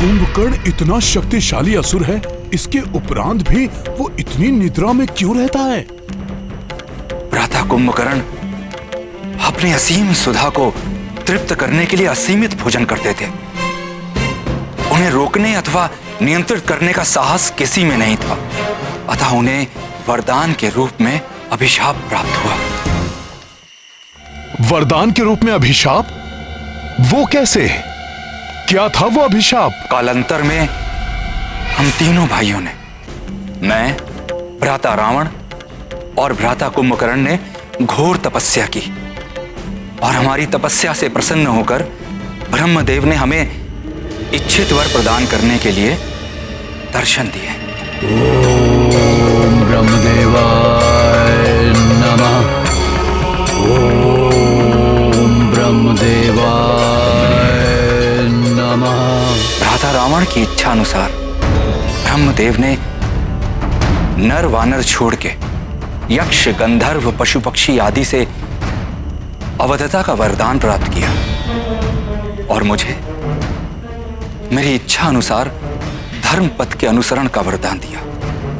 कुंभकर्ण इतना शक्तिशाली असुर है, इसके उपरांत भी वो इतनी निद्रा में क्यों रहता है? भ्राता कुंभकर्ण अपने असीम सुधा को तृप्त करने के लिए असीमित भोजन करते थे। उन्हें रोकने अथवा नियंत्रित करने का साहस किसी में नहीं था, अतः उन्हें वरदान के रूप में अभिशाप प्राप्त हुआ। वरदान के रूप में अभिशाप? वो कैसे? क्या था वो अभिशाप? कालांतर में हम तीनों भाइयों ने, मैं, भ्राता रावण और भ्राता कुंभकर्ण ने घोर तपस्या की और हमारी तपस्या से प्रसन्न होकर ब्रह्मदेव ने हमें इच्छित वर प्रदान करने के लिए दर्शन दिए। ओम ब्रह्मदेवाय नमः। ओम ब्रह्मदेवाय नमः। भ्राता रावण की इच्छा अनुसार ब्रह्मदेव ने नर वानर छोड़ के यक्ष, गंधर्व, पशु पक्षी आदि से अवधता का वरदान प्राप्त किया और मुझे मेरी इच्छा अनुसार धर्म पथ के अनुसरण का वरदान दिया।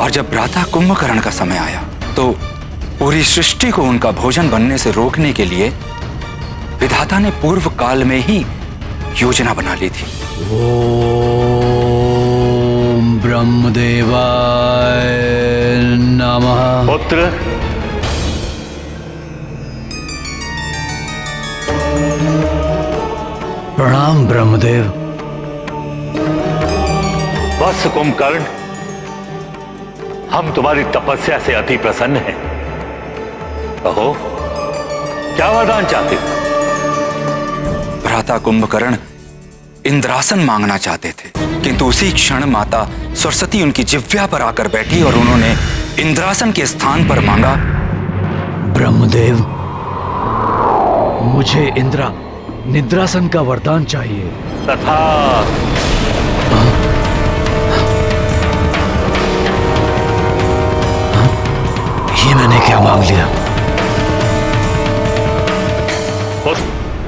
और जब भ्राता कुंभकर्ण का समय आया तो पूरी सृष्टि को उनका भोजन बनने से रोकने के लिए विधाता ने पूर्व काल में ही योजना बना ली थी। ओम ब्रह्मदेवाय नमः। पुत्र, प्रणाम ब्रह्मदेव। वत्स कुंभकर्ण, हम तुम्हारी तपस्या से अति प्रसन्न हैं। कहो, क्या वरदान चाहते हो? भ्राता कुंभकर्ण इंद्रासन मांगना चाहते थे, किंतु उसी क्षण माता सरस्वती उनकी जिह्वा पर आकर बैठी और उन्होंने इंद्रासन के स्थान पर मांगा, ब्रह्मदेव, मुझे निद्रासन का वरदान चाहिए। तथा ये मैंने क्या मांग लिया?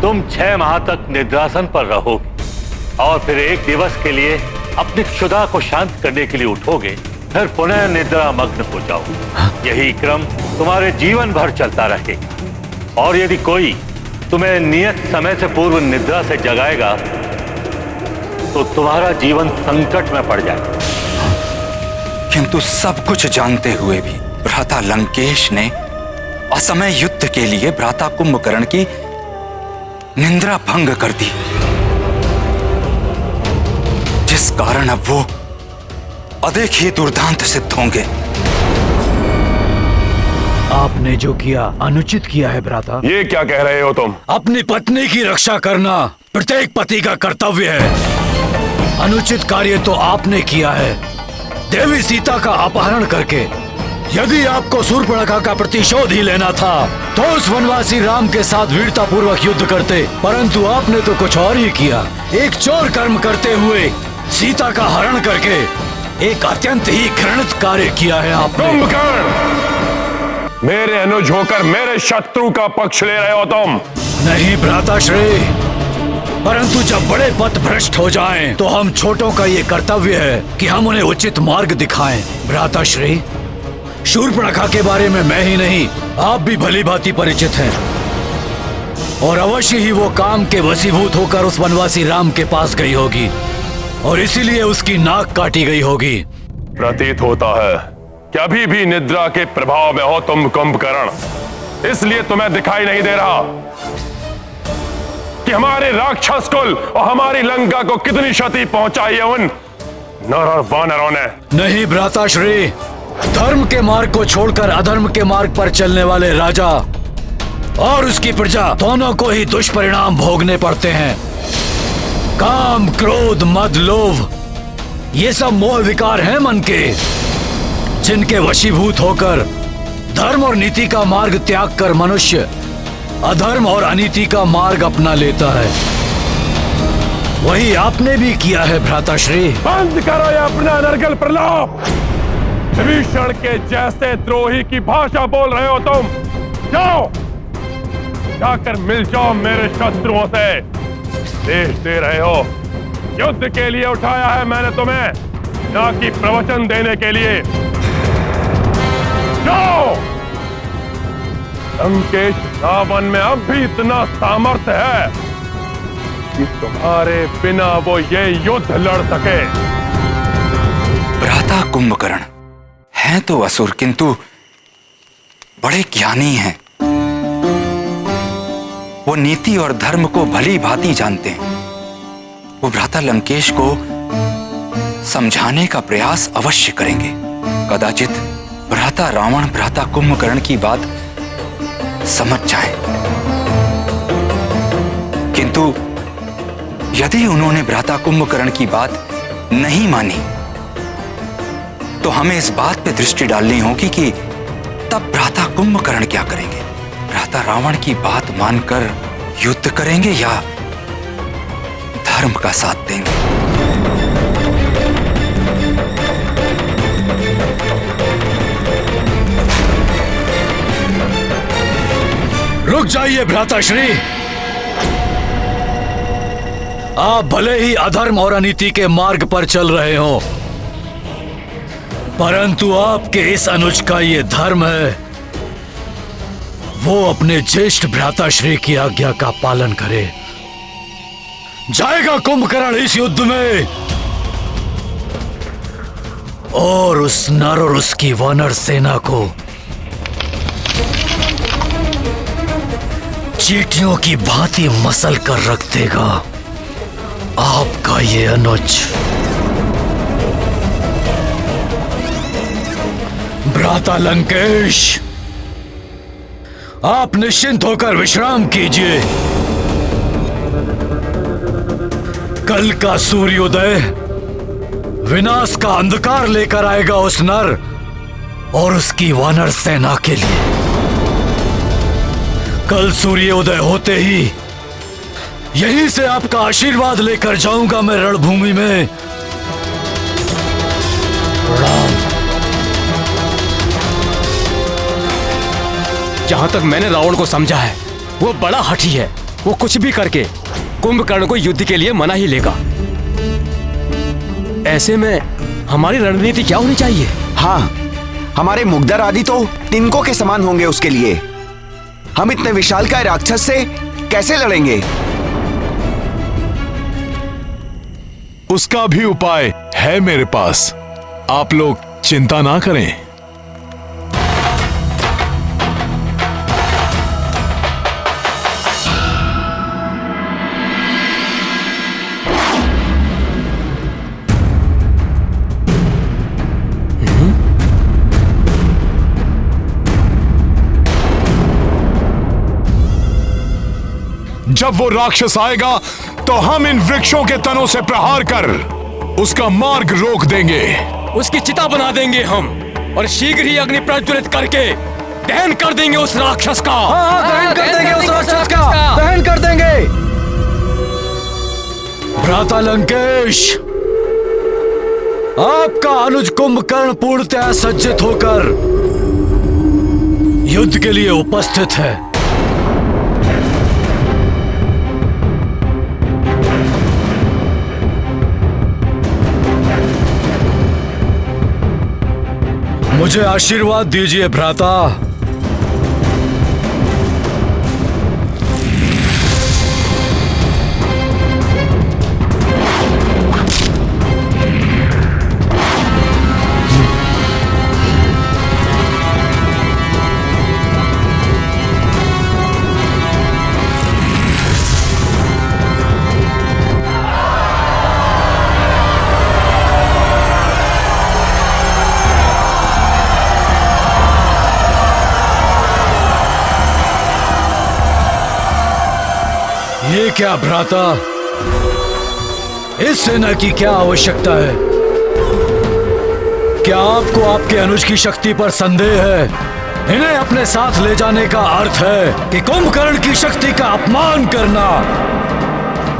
तुम 6 माह तक निद्रासन पर रहोगे और फिर एक दिवस के लिए अपनी क्षुधा को शांत करने के लिए उठोगे, फिर पुनः निद्रा मग्न हो जाओगे। यही क्रम तुम्हारे जीवन भर चलता रहेगा और यदि कोई तुम्हें नियत समय से पूर्व निद्रा से जगाएगा तो तुम्हारा जीवन संकट में पड़ जाएगा। किंतु सब कुछ जानते हुए भी भ्राता लंकेश ने असमय युद्ध के लिए भ्राता कुंभकर्ण की निंद्रा भंग कर दी, जिस कारण अब वो अदेखिए दुर्दांत सिद्ध होंगे। आपने जो किया अनुचित किया है भ्राता। ये क्या कह रहे हो तुम? अपनी पत्नी की रक्षा करना प्रत्येक पति का कर्तव्य है। अनुचित कार्य तो आपने किया है, देवी सीता का अपहरण करके। यदि आपको शूर्पणखा का प्रतिशोध ही लेना था तो उस वनवासी राम के साथ वीरता पूर्वक युद्ध करते, परंतु आपने तो कुछ और ही किया। एक चोर कर्म करते हुए सीता का हरण करके एक अत्यंत ही घृणित कार्य किया है आपने। कुंभकर्ण, मेरे अनुज होकर मेरे शत्रु का पक्ष ले रहे हो तुम? नहीं भ्राताश्री, परंतु जब बड़े पथ भ्रष्ट हो जाएं, तो हम छोटों का ये कर्तव्य है कि हम उन्हें उचित मार्ग दिखाएं। भ्राताश्री, शूर्पणखा के बारे में मैं ही नहीं, आप भी भली भांति परिचित हैं और अवश्य ही वो काम के वशीभूत होकर उस वनवासी राम के पास गई होगी और इसीलिए उसकी नाक काटी गई होगी। प्रतीत होता है कि अभी भी निद्रा के प्रभाव में हो तुम कुंभकर्ण, इसलिए तुम्हें दिखाई नहीं दे रहा कि हमारे राक्षस कुल और हमारी लंका को कितनी क्षति पहुंचाई है उन नर और वानरों ने। नहीं भ्राताश्री, धर्म के मार्ग को छोड़कर अधर्म के मार्ग पर चलने वाले राजा और उसकी प्रजा दोनों को ही दुष्परिणाम भोगने पड़ते हैं। काम, क्रोध, मद, लोभ, ये सब मोह विकार हैं मन के, जिनके वशीभूत होकर धर्म और नीति का मार्ग त्याग कर मनुष्य अधर्म और अनीति का मार्ग अपना लेता है। वही आपने भी किया है भ्राताश्री। बंद करो ये अपना नरगल प्रलाप। विभीषण के जैसे द्रोही की भाषा बोल रहे हो तुम। जाओ, जाकर मिल जाओ मेरे शत्रुओं से। देश दे रहे हो युद्ध के लिए उठाया है मैंने तुम्हें, ना कि प्रवचन देने के लिए। जाओ! लंकेश रावण में अब भी इतना सामर्थ्य है कि तुम्हारे बिना वो ये युद्ध लड़ सके। भ्राता कुंभकर्ण हैं तो असुर, किंतु बड़े ज्ञानी हैं। वो नीति और धर्म को भली भांति जानते हैं। वो भ्राता लंकेश को समझाने का प्रयास अवश्य करेंगे। कदाचित भ्राता रावण भ्राता कुंभकर्ण की बात समझ जाए, किंतु यदि उन्होंने भ्राता कुंभकर्ण की बात नहीं मानी तो हमें इस बात पे दृष्टि डालनी होगी कि तब भ्राता कुंभकर्ण क्या करेंगे। भ्राता रावण की बात मानकर युद्ध करेंगे या धर्म का साथ देंगे। रुक जाइए भ्राताश्री। आप भले ही अधर्म और अनीति के मार्ग पर चल रहे हो, परंतु आपके इस अनुज का ये धर्म है, वो अपने ज्येष्ठ भ्राताश्री की आज्ञा का पालन करे। जाएगा कुंभकर्ण इस युद्ध में और उस नर और उसकी वानर सेना को चींटियों की भांति मसल कर रख देगा। आपका ये अनुज। भ्राता लंकेश, आप निश्चिंत होकर विश्राम कीजिए। कल का सूर्योदय विनाश का अंधकार लेकर आएगा उस नर और उसकी वानर सेना के लिए। कल सूर्योदय होते ही यहीं से आपका आशीर्वाद लेकर जाऊंगा मैं रणभूमि में। प्रणाम। जहां तक मैंने रावण को समझा है, वो बड़ा हठी है। वो कुछ भी करके कुंभकर्ण को युद्ध के लिए मना ही लेगा। ऐसे में हमारी रणनीति क्या होनी चाहिए? हाँ, हमारे मुग्धर आदि तो तिनकों के समान होंगे उसके लिए। हम इतने विशालकाय राक्षस से कैसे लड़ेंगे? उसका भी उपाय है मेरे पास, आप लोग चिंता ना करें। जब वो राक्षस आएगा तो हम इन वृक्षों के तनों से प्रहार कर उसका मार्ग रोक देंगे। उसकी चिता बना देंगे हम और शीघ्र ही अग्नि प्रज्वलित करके दहन कर देंगे उस राक्षस का। दहन कर देंगे उस राक्षस का, दहन कर देंगे। भ्राता लंकेश, आपका अनुज कुंभकर्ण पूर्णतः सज्जित होकर युद्ध के लिए उपस्थित है। मुझे आशीर्वाद दीजिए भ्राता। ये क्या भ्राता, इस सेना की क्या आवश्यकता है? क्या आपको आपके अनुज की शक्ति पर संदेह है? इन्हें अपने साथ ले जाने का अर्थ है कि कुंभकर्ण की शक्ति का अपमान करना।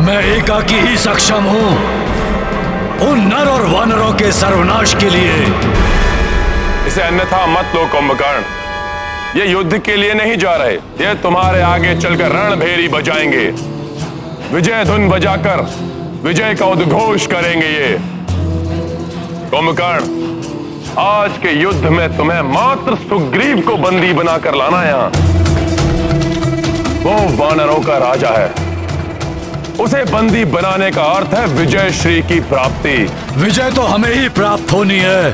मैं एकाकी ही सक्षम हूं उन नर और वानरों के सर्वनाश के लिए। इसे अन्यथा मत लो कुंभकर्ण, ये युद्ध के लिए नहीं जा रहे, ये तुम्हारे आगे चलकर रणभेरी बजाएंगे। विजय धुन बजाकर विजय का उद्घोष करेंगे ये। कुंभकर्ण, आज के युद्ध में तुम्हें मात्र सुग्रीव को बंदी बनाकर लाना यहां। वो वानरों का राजा है, उसे बंदी बनाने का अर्थ है विजय श्री की प्राप्ति। विजय तो हमें ही प्राप्त होनी है।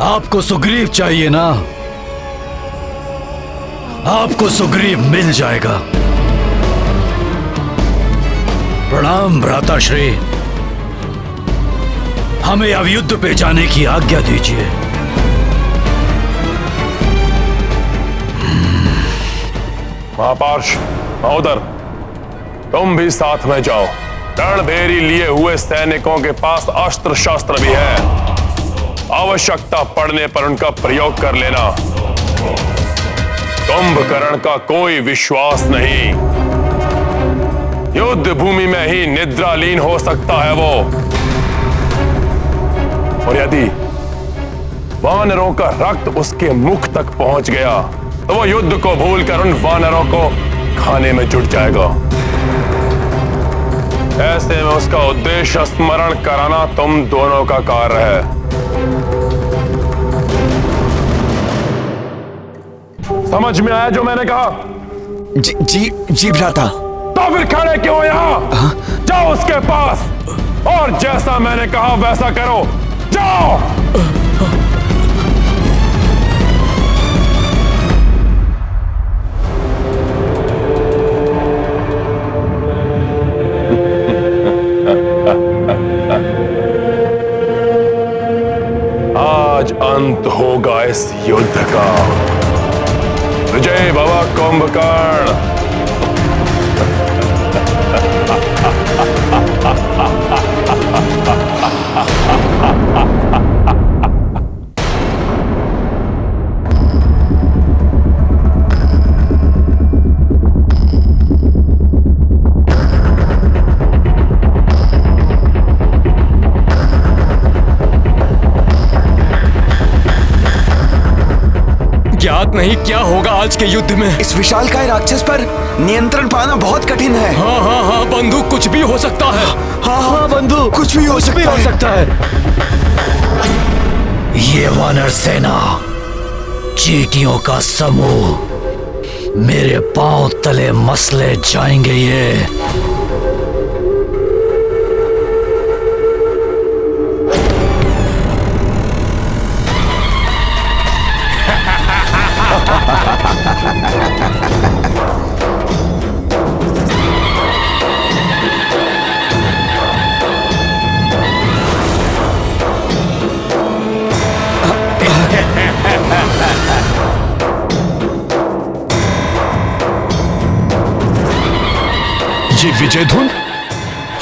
आपको सुग्रीव चाहिए ना, आपको सुग्रीव मिल जाएगा। प्रणाम भ्राताश्री, हमें अब युद्ध पे जाने की आज्ञा दीजिए। महापार्श महोदर, तुम भी साथ में जाओ। रणभेरी लिए हुए सैनिकों के पास अस्त्र शस्त्र भी है, आवश्यकता पड़ने पर उनका प्रयोग कर लेना। कुंभकर्ण का कोई विश्वास नहीं, युद्ध भूमि में ही निद्रालीन हो सकता है वो। और यदि वानरों का रक्त उसके मुख तक पहुंच गया तो वो युद्ध को भूलकर उन वानरों को खाने में जुट जाएगा। ऐसे में उसका उद्देश्य स्मरण कराना तुम दोनों का कार्य है। समझ में आया जो मैंने कहा? जी भ्राता। तो फिर खड़े क्यों यहां? जाओ उसके पास और जैसा मैंने कहा वैसा करो। जाओ। आज अंत होगा इस युद्ध का। विजय भव कुंभकर्ण। ज्ञात नहीं क्या होगा आज के युद्ध में। इस विशालकाय राक्षस पर नियंत्रण पाना बहुत कठिन है। हाँ, बंधु, कुछ भी हो सकता है। हाँ बंधु, कुछ भी हो सकता है। ये वानर सेना, चींटियों का समूह, मेरे पांव तले मसले जाएंगे ये। ये विजय धुन,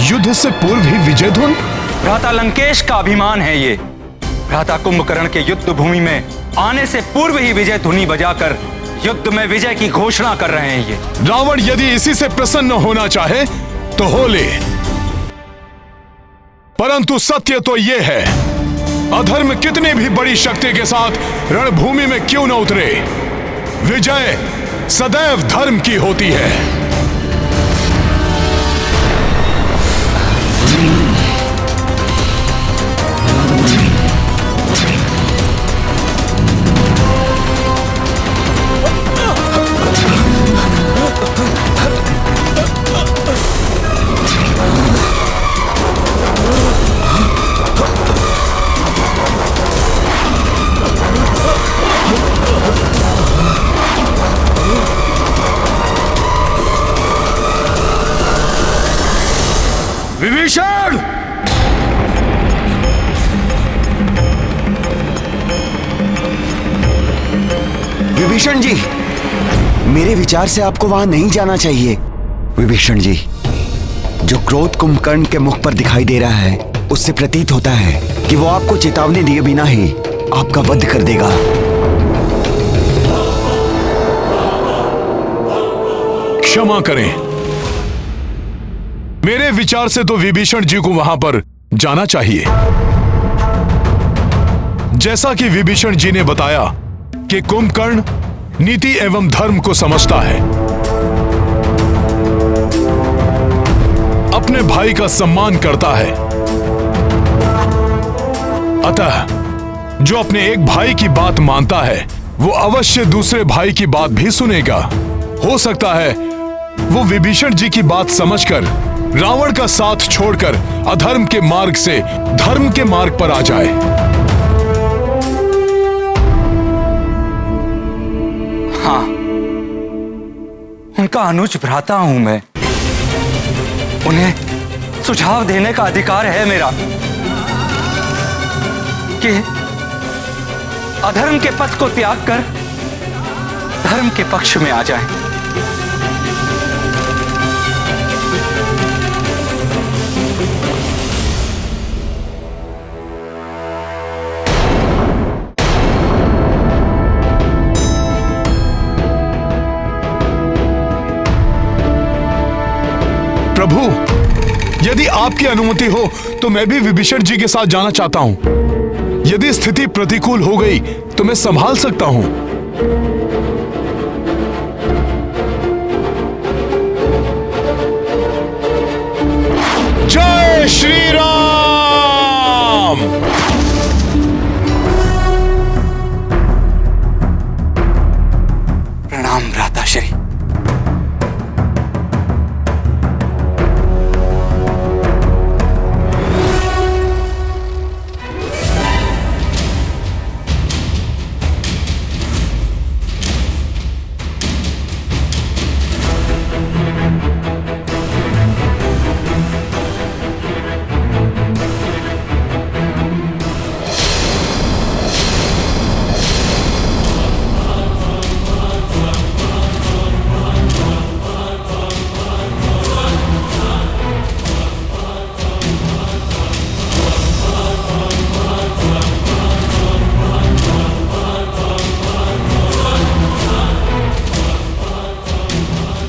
युद्ध से पूर्व ही विजय धुन। भ्राता लंकेश का अभिमान है ये। भ्राता कुंभकर्ण के युद्ध भूमि में आने से पूर्व ही विजय धुनी बजाकर युद्ध में विजय की घोषणा कर रहे हैं ये। रावण यदि इसी से प्रसन्न होना चाहे तो हो ले, परंतु सत्य तो यह है, अधर्म कितनी भी बड़ी शक्ति के साथ रणभूमि में क्यों न उतरे, विजय सदैव धर्म की होती है। विभीषण! विभीषण जी, मेरे विचार से आपको वहां नहीं जाना चाहिए। विभीषण जी, जो क्रोध कुंभकर्ण के मुख पर दिखाई दे रहा है, उससे प्रतीत होता है कि वो आपको चेतावनी दिए बिना ही आपका वध कर देगा। क्षमा करें, मेरे विचार से तो विभीषण जी को वहां पर जाना चाहिए। जैसा कि विभीषण जी ने बताया कि कुंभकर्ण नीति एवं धर्म को समझता है। अपने भाई का सम्मान करता है। अतः जो अपने एक भाई की बात मानता है वो अवश्य दूसरे भाई की बात भी सुनेगा। हो सकता है वो विभीषण जी की बात समझकर रावण का साथ छोड़कर अधर्म के मार्ग से धर्म के मार्ग पर आ जाए। हाँ, उनका अनुज भ्राता हूं मैं। उन्हें सुझाव देने का अधिकार है मेरा कि अधर्म के पथ को त्याग कर धर्म के पक्ष में आ जाए। प्रभु, यदि आपकी अनुमति हो तो मैं भी विभीषण जी के साथ जाना चाहता हूं। यदि स्थिति प्रतिकूल हो गई तो मैं संभाल सकता हूं। जय श्री राम। प्रणाम भ्राताश्री।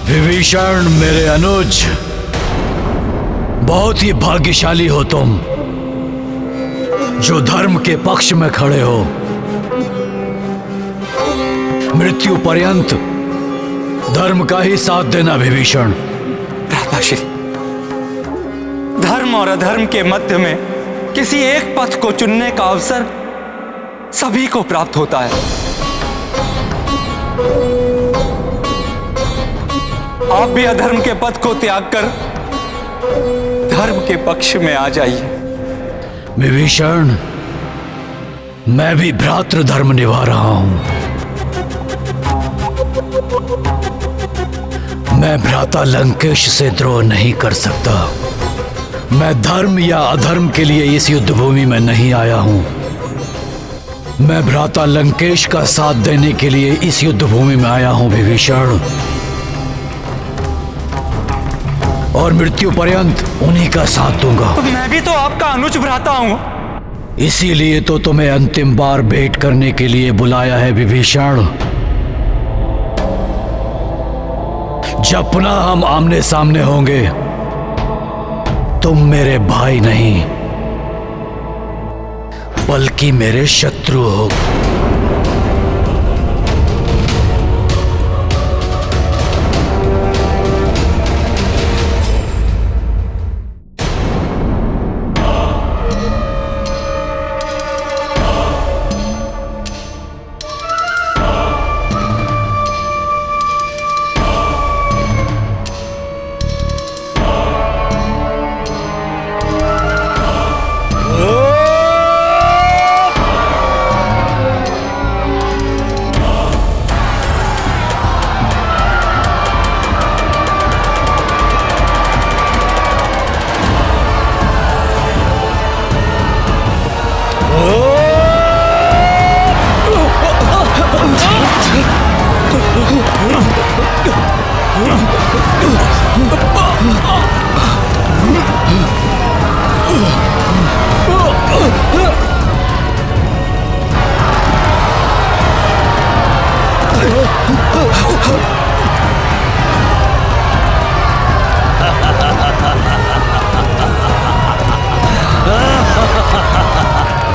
विभीषण मेरे अनुज, बहुत ही भाग्यशाली हो तुम जो धर्म के पक्ष में खड़े हो। मृत्यु पर्यंत धर्म का ही साथ देना विभीषण। भ्राताश्री, धर्म और अधर्म के मध्य में किसी एक पथ को चुनने का अवसर सभी को प्राप्त होता है। आप भी अधर्म के पथ को त्याग कर धर्म के पक्ष में आ जाइए। विभीषण, मैं भी भ्रातृ धर्म निभा रहा हूं। मैं भ्राता लंकेश से द्रोह नहीं कर सकता। मैं धर्म या अधर्म के लिए इस युद्ध भूमि में नहीं आया हूं। मैं भ्राता लंकेश का साथ देने के लिए इस युद्ध भूमि में आया हूं विभीषण, और मृत्यु पर्यंत उन्हीं का साथ दूंगा। तो मैं भी तो आपका अनुज भ्राता हूं। इसीलिए तो तुम्हें अंतिम बार भेंट करने के लिए बुलाया है विभीषण। जब पुनः हम आमने सामने होंगे, तुम मेरे भाई नहीं बल्कि मेरे शत्रु हो।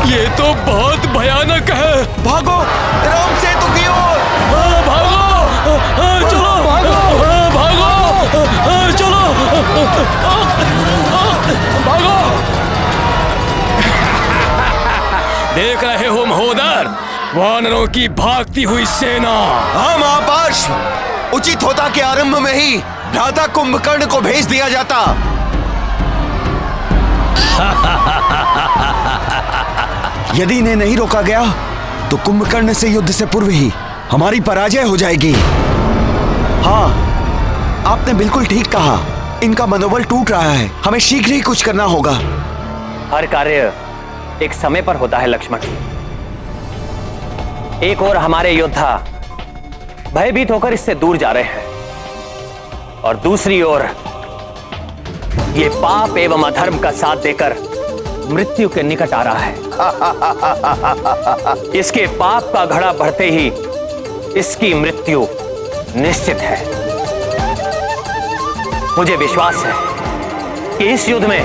ये तो बहुत भयानक है। भागो राम सेतु की ओर। भागो, चलो भागो, भागो, चलो। देख रहे हो महोदर, वानरों की भागती हुई सेना। हाँ महापाश, उचित होता कि आरंभ में ही भ्राता कुंभकर्ण को भेज दिया जाता। यदि इन्हें नहीं रोका गया तो कुंभकर्ण से युद्ध से पूर्व ही हमारी पराजय हो जाएगी। हाँ, आपने बिल्कुल ठीक कहा, इनका मनोबल टूट रहा है। हमें शीघ्र ही कुछ करना होगा। हर कार्य एक समय पर होता है लक्ष्मण। एक ओर हमारे योद्धा भयभीत होकर इससे दूर जा रहे हैं और दूसरी ओर ये पाप एवं अधर्म का साथ देकर मृत्यु के निकट आ रहा है। इसके पाप का घड़ा बढ़ते ही इसकी मृत्यु निश्चित है। मुझे विश्वास है कि इस युद्ध में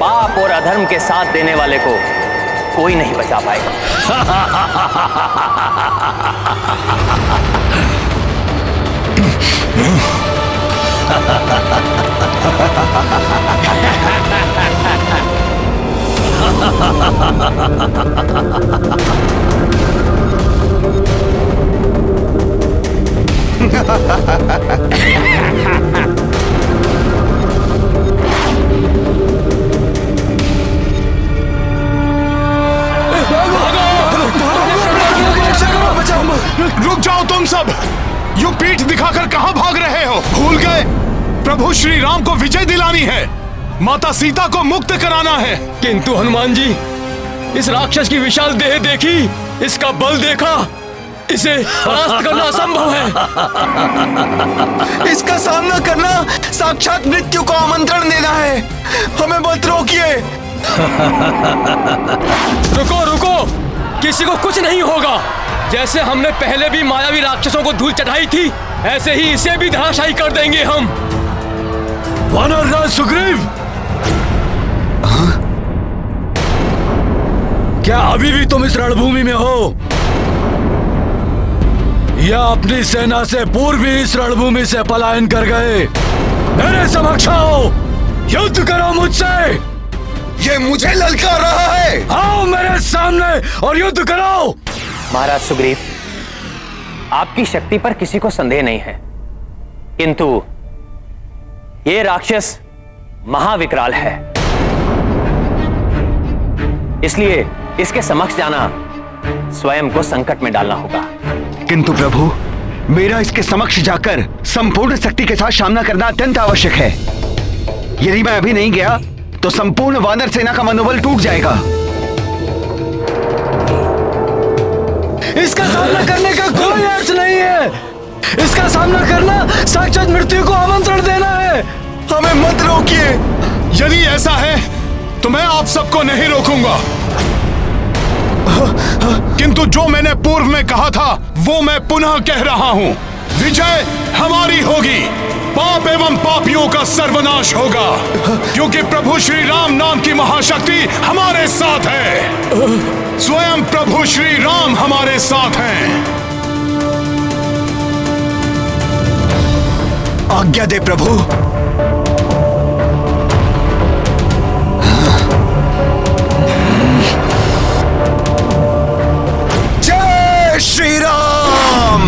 पाप और अधर्म के साथ देने वाले को कोई नहीं बचा पाएगा। रुक जाओ तुम सब! युग पीठ दिखाकर कहां भाग रहे हो? भूल गए प्रभु श्री राम को विजय दिलानी है, माता सीता को मुक्त कराना है। किंतु हनुमान जी, इस राक्षस की विशाल देह देखी, इसका बल देखा, इसे परास्त करना असंभव है। इसका सामना करना साक्षात मृत्यु को आमंत्रण देना है। हमें मत रोकिए। रुको रुको, किसी को कुछ नहीं होगा। जैसे हमने पहले भी मायावी राक्षसों को धूल चढ़ाई थी, ऐसे ही इसे भी धराशायी कर देंगे हम। वानरराज सुग्रीव, क्या अभी भी तुम इस रणभूमि में हो, या अपनी सेना से पूर्व ही इस रणभूमि से पलायन कर गए? मेरे समक्ष आओ, युद्ध करो मुझसे। ये मुझे ललकार रहा है। आओ मेरे सामने और युद्ध करो। महाराज सुग्रीव, आपकी शक्ति पर किसी को संदेह नहीं है, किंतु ये राक्षस महाविकराल है, इसलिए इसके समक्ष जाना स्वयं को संकट में डालना होगा। किंतु प्रभु, मेरा इसके समक्ष जाकर संपूर्ण शक्ति के साथ सामना करना अत्यंत आवश्यक है। यदि मैं अभी नहीं गया तो संपूर्ण वानर सेना का मनोबल टूट जाएगा। इसका सामना करने का कोई अर्थ नहीं है। इसका सामना करना साक्षात मृत्यु को आमंत्रण देना है। हमें मत रोकिए। यदि ऐसा है तो मैं आप सबको नहीं रोकूंगा, किंतु जो मैंने पूर्व में कहा था वो मैं पुनः कह रहा हूं। विजय हमारी होगी, पाप एवं पापियों का सर्वनाश होगा, क्योंकि प्रभु श्री राम नाम की महाशक्ति हमारे साथ है। स्वयं प्रभु श्री राम हमारे साथ हैं। आज्ञा दे प्रभु। जय श्री राम।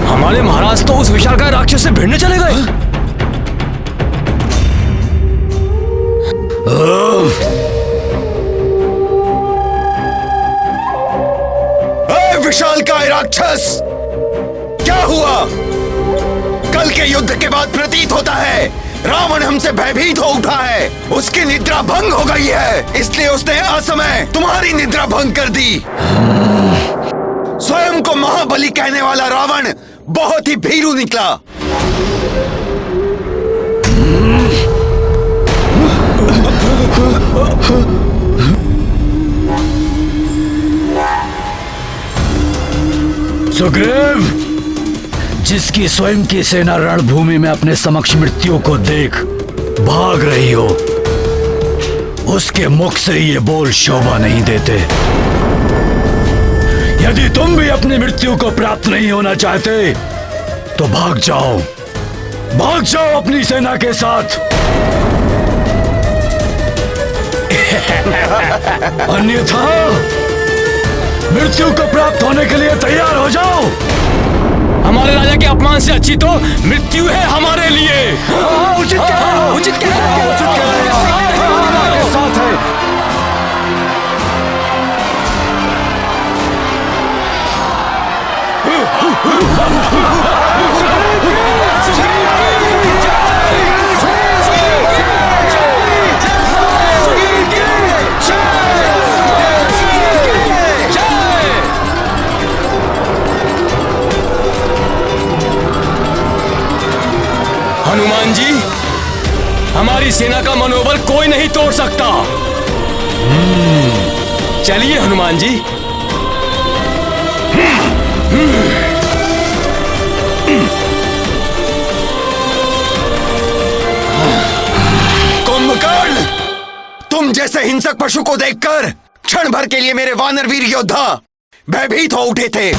हमारे महाराज तो उस विशालकाय राक्षस से भिड़ने चले गए। विशालकाय राक्षस, क्या हुआ? कल के युद्ध के बाद प्रतीत होता है रावण हमसे भयभीत हो उठा है। उसकी निद्रा भंग हो गई है, इसलिए उसने असमय तुम्हारी निद्रा भंग कर दी। स्वयं को महाबली कहने वाला रावण बहुत ही भीरू निकला। सुग्रीव, जिसकी स्वयं की सेना रणभूमि में अपने समक्ष मृत्यु को देख भाग रही हो, उसके मुख से ये बोल शोभा नहीं देते। यदि तुम भी अपनी मृत्यु को प्राप्त नहीं होना चाहते तो भाग जाओ अपनी सेना के साथ। अन्यथा मृत्यु को प्राप्त होने के लिए तैयार हो जाओ। हमारे राजा के अपमान से अच्छी तो मृत्यु है हमारे लिए। उचित कह रहे हो। साथ है। हनुमान जी, हमारी सेना का मनोबल कोई नहीं तोड़ सकता। चलिए हनुमान जी। कुंभकर्ण, तुम जैसे हिंसक पशु को देखकर क्षण भर के लिए मेरे वानरवीर योद्धा भयभीत हो उठे थे,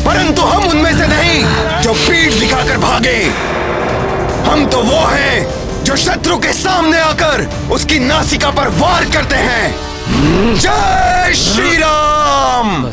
परंतु हम उनमें से नहीं जो पीठ दिखाकर भागे। हम तो वो हैं जो शत्रु के सामने आकर उसकी नासिका पर वार करते हैं। जय श्री राम।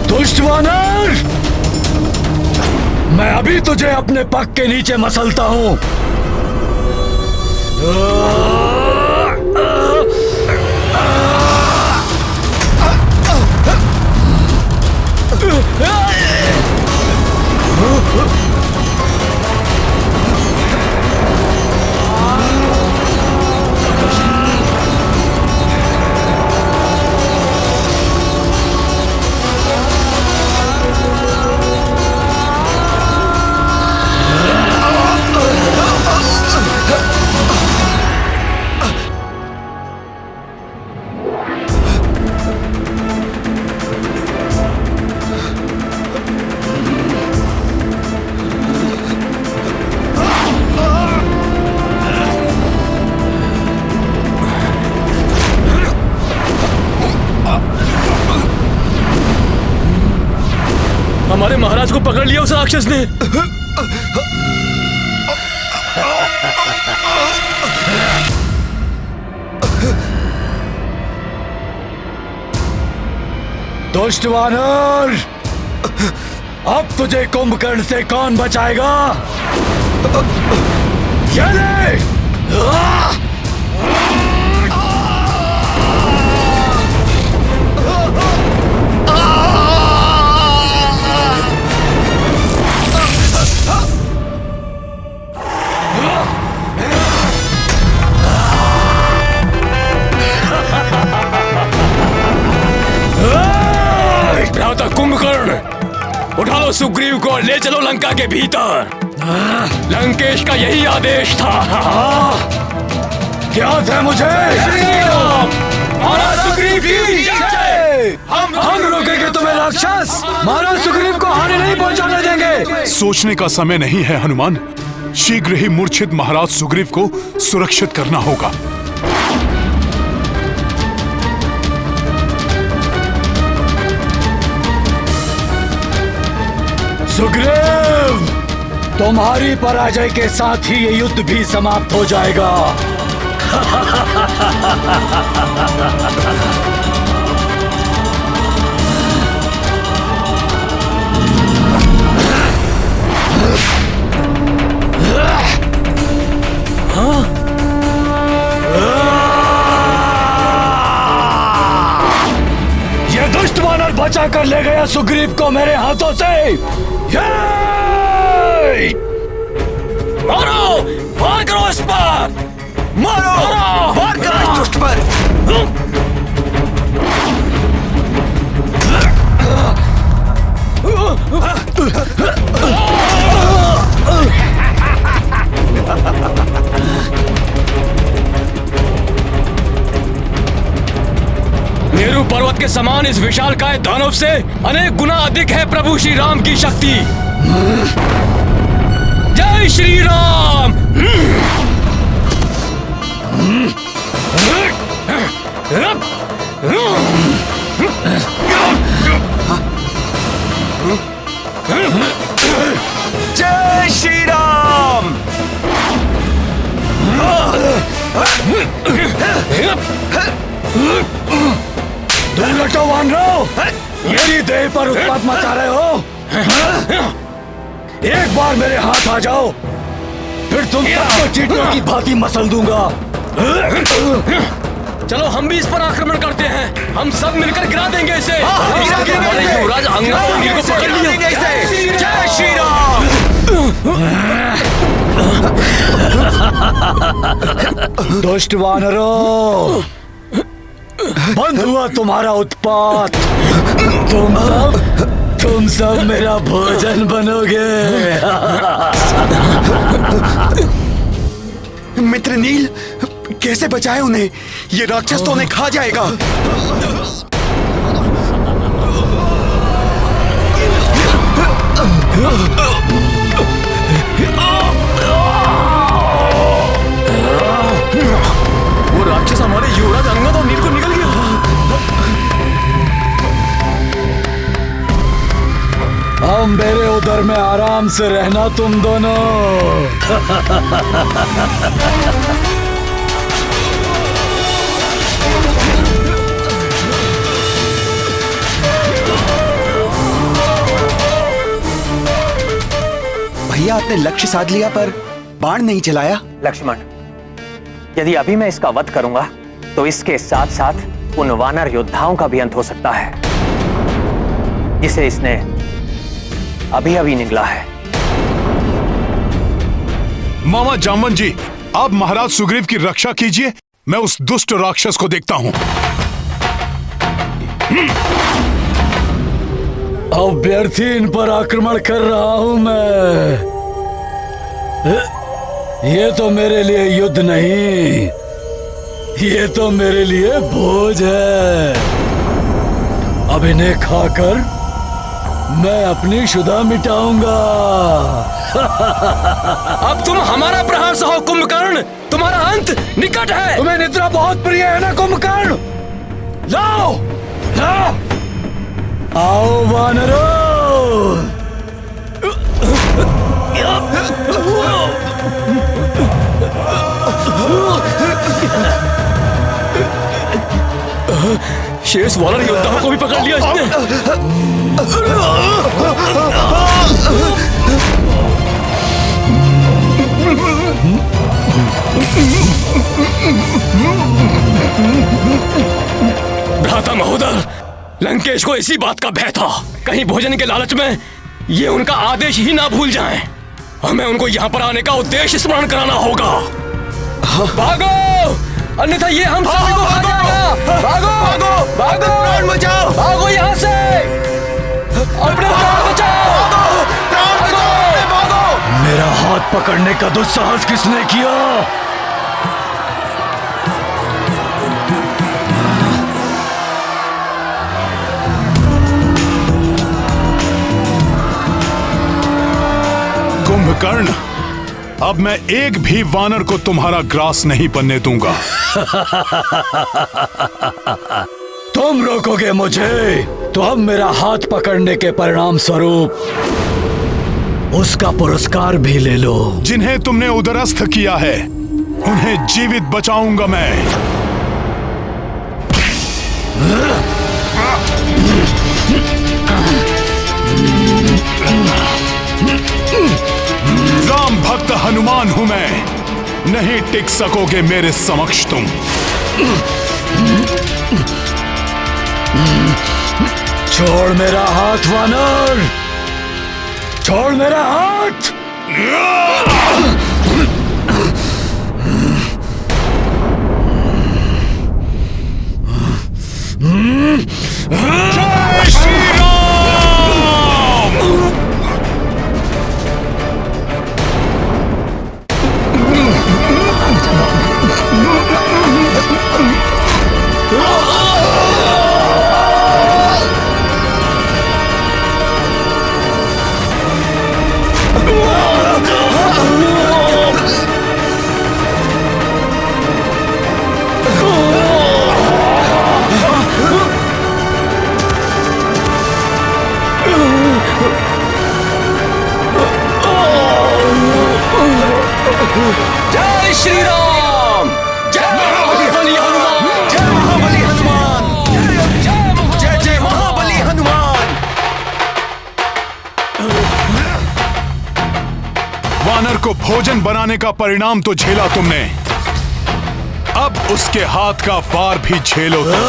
दुष्ट वानर! मैं अभी तुझे अपने पग के नीचे मसलता हूं। हमारे महाराज को पकड़ लिया उस राक्षस ने। दुष्ट वानर, अब तुझे कुंभकर्ण से कौन बचाएगा? ये ले! कुंभकर्ण, उठा लो सुग्रीव को और ले चलो लंका के भीतर। लंकेश का यही आदेश था। याद है मुझे। महाराज सुग्रीव की जय। हम रोकेंगे तुम्हें राक्षस। महाराज सुग्रीव को हानि नहीं पहुंचाने देंगे। सोचने का समय नहीं है हनुमान, शीघ्र ही मूर्छित महाराज सुग्रीव को सुरक्षित करना होगा। सुग्रीव, तुम्हारी पराजय के साथ ही ये युद्ध भी समाप्त हो जाएगा। ये दुष्ट वानर बचा कर ले गया सुग्रीव को मेरे हाथों से। मारो, वार करो इस पर, मारो, वार करो इस दुष्ट पर। मेरू पर्वत के समान इस विशालकाय दानव से अनेक गुना अधिक है प्रभु श्री राम की शक्ति। जय श्री राम। जय श्री राम। दुर्लटो वानरो, मेरी देह पर उत्पात मचा रहे हो। एक बार मेरे हाथ आ जाओ, फिर तुम सबको चींटियों की भांति मसल दूंगा। चलो हम भी इस पर आक्रमण करते हैं। हम सब मिलकर गिरा देंगे इसे। युवराज अंगद और नील को पकड़ लिया। जय श्री राम। दुष्ट वानरों, बंद हुआ तुम्हारा उत्पात। तुम सब मेरा भोजन बनोगे। मित्र नील, कैसे बचाए उन्हें? ये राक्षस तो उन्हें खा जाएगा। वो राक्षस हमारे युवराज अंगद और नील को निकल गया। हम मेरे उदर में आराम से रहना तुम दोनों। भैया, आपने लक्ष्य साध लिया पर बाण नहीं चलाया। लक्ष्मण, यदि अभी मैं इसका वध करूंगा तो इसके साथ साथ उन वानर योद्धाओं का भी अंत हो सकता है जिसे इसने अभी अभी निगला है। मामा जामवन जी, आप महाराज सुग्रीव की रक्षा कीजिए, मैं उस दुष्ट राक्षस को देखता हूं। अब व्यर्थी इन पर आक्रमण कर रहा हूं मैं। ये तो मेरे लिए युद्ध नहीं, ये तो मेरे लिए भोज है। अब इन्हें खाकर मैं अपनी शुदा मिटाऊंगा। अब तुम हमारा प्रहार सहो कुंभकर्ण, तुम्हारा अंत निकट है। तुम्हें निद्रा बहुत प्रिय है ना कुंभकर्ण? लाओ, लाओ, आओ वानरों। शेष वानर योद्धाओं को भी पकड़ लिया इसने। भ्राता महोदय, लंकेश को इसी बात का भय था, कहीं भोजन के लालच में ये उनका आदेश ही ना भूल जाएं। हमें उनको यहाँ पर आने का उद्देश्य स्मरण कराना होगा। भागो, अन्यथा ये हम सभी को खा जाएगा। भागो, भागो, भागो, प्राण बचाओ, भागो यहाँ से, अपने प्राण बचाओ, भागो। मेरा हाथ पकड़ने का दुस्साहस किसने किया? कुंभकर्ण, अब मैं एक भी वानर को तुम्हारा ग्रास नहीं बनने दूंगा। तुम रोकोगे मुझे तो अब मेरा हाथ पकड़ने के परिणाम स्वरूप उसका पुरस्कार भी ले लो। जिन्हें तुमने उदरस्थ किया है उन्हें जीवित बचाऊंगा मैं। राम भक्त हनुमान हूं मैं, नहीं टिक सकोगे मेरे समक्ष तुम। छोड़ मेरा हाथ वानर, छोड़ मेरा हाथ। जय श्री राम। जय श्री राम। जय महाबली हनुमान। जय महाबली हनुमान। जय जय महाबली हनुमान। वानर को भोजन बनाने का परिणाम तो झेला तुमने, अब उसके हाथ का वार भी झेलो तुम।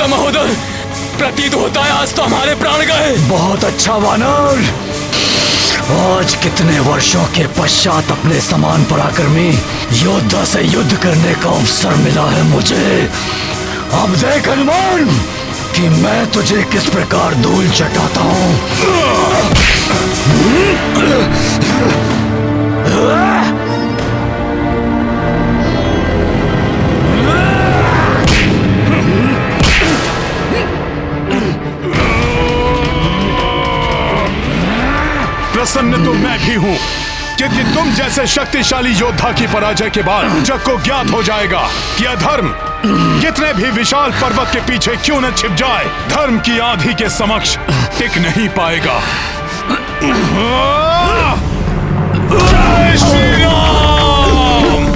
महोदय, प्रतीत होता है आज तो हमारे प्राण गए। बहुत अच्छा वानर, आज कितने वर्षों के पश्चात अपने समान पराक्रमी योद्धा से युद्ध करने का अवसर मिला है मुझे। अब देख हनुमान कि मैं तुझे किस प्रकार धूल चटाता हूं। प्रसन्न तो मैं भी हूं, क्योंकि तुम जैसे शक्तिशाली योद्धा की पराजय के बाद जग को ज्ञात हो जाएगा कि अधर्म कितने भी विशाल पर्वत के पीछे क्यों न छिप जाए, धर्म की आंधी के समक्ष टिक नहीं पाएगा। जय श्री राम।